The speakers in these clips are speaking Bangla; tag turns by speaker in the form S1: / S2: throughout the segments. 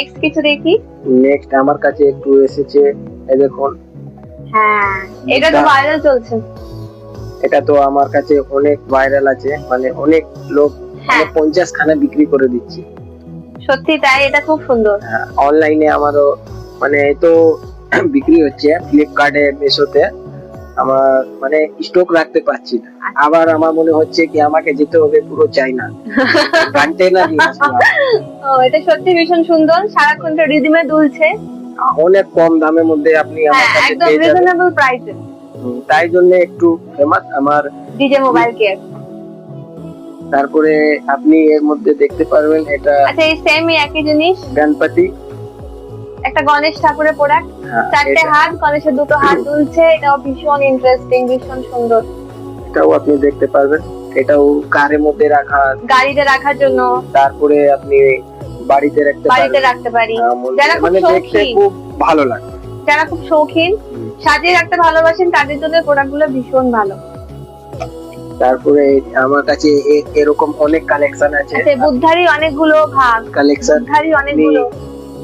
S1: নেক্সট কিছু দেখি।
S2: নেক্সট আমার কাছে একটু এসেছে, এই দেখুন।
S1: হ্যাঁ, এটা তো ভাইরাল চলছে।
S2: এটা তো আমার কাছে অনেক ভাইরাল আছে, মানে অনেক লোক, মানে 50 খানা বিক্রি করে দিচ্ছি।
S1: সত্যি তাই, এটা খুব সুন্দর।
S2: অনলাইনে আমারও মানে তো বিক্রি হচ্ছে, ফ্লিপকার্টে, মিশোতে। আমার মানে স্টক রাখতে পারছি না, আবার আমার মনে হচ্ছে কি আমাকে যেতে হবে পুরো চাইনা, কন্টেনার নিয়ে আসবো।
S1: ও, এটা সত্যি ভীষণ সুন্দর, সারাক্ষণ তো রিদিমে দুলছে।
S2: অনেক কম দামের মধ্যে আপনি আমার কাছে
S1: একদম
S2: পেয়ে যাবেন,
S1: রিজনেবল প্রাইসে।
S2: তাই জন্য একটু ফেমাস আমার
S1: ডিজে মোবাইল কেয়ার।
S2: তারপরে আপনি এর মধ্যে দেখতে পারবেন, এটা
S1: আচ্ছা, এই সেমই একই জিনিস,
S2: গণপতি,
S1: একটা গণেশ ঠাকুরের প্রোডাক্ট। চারটে হাত, গণেশের দুটো হাত দুলছে, এটাও ভীষণ ইন্টারেস্টিং, ভীষণ সুন্দর।
S2: এটাও আপনি দেখতে পারবেন, এটাও কারের মধ্যে রাখা,
S1: গাড়িতে রাখার জন্য,
S2: তারপরে আপনি বাড়িতে
S1: রাখতে পারি। যারা খুব
S2: মানে দেখতে
S1: শৌখিন,
S2: খুব ভালো লাগে,
S1: যারা খুব শৌখিন, সাজিয়ে রাখতে ভালোবাসেন, তাদের জন্য প্রোডাক্ট গুলো ভীষণ ভালো।
S2: তারপরে আমার কাছে এরকম অনেক কালেকশন আছে।
S1: আচ্ছা, বুদ্ধারই অনেকগুলো ভাগ,
S2: কালেকশন
S1: বুদ্ধারই অনেকগুলো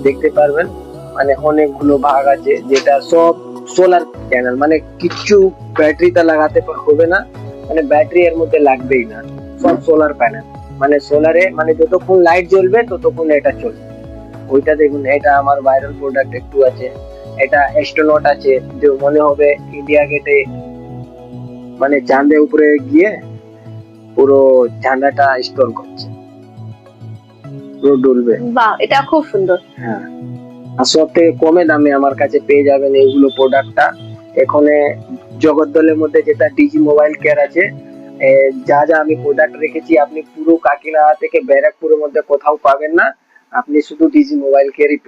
S2: দেখতে পারবেন, মানে অনেকগুলো ভাগ আছে, যেটা সব সোলার প্যানেল, মানে কিছু ব্যাটারিতে লাগাতে হবে না, মানে ব্যাটারি এর মধ্যে লাগবেই না, সব সোলার প্যানেল। মানে সোলারে, মানে যতক্ষণ লাইট জ্বলবে ততক্ষণ এটা চলবে। ওইটা দেখুন, এটা আমার ভাইরাল প্রোডাক্ট একটু আছে। এটা অ্যাস্ট্রোনট আছে, যে মনে হবে ইন্ডিয়া গেটে, মানে চাঁদের উপরে গিয়ে পুরো ঝান্ডাটা স্টোর করছে, পুরো ডুলবে।
S1: বাহ, এটা খুব সুন্দর।
S2: হ্যাঁ, আর সব থেকে কমে দামে আমার কাছে পেয়ে যাবেন এইগুলো প্রোডাক্টটা। এখানে জগদ্দলের মধ্যে যেটা ডিজি মোবাইল কেয়ার আছে, যা যা আমি প্রোডাক্ট রেখেছি আপনি পুরো কাকিনাড়া থেকে ব্যারাকপুরের মধ্যে কোথাও পাবেন না, আপনি শুধু ডিজি মোবাইল কেয়ারই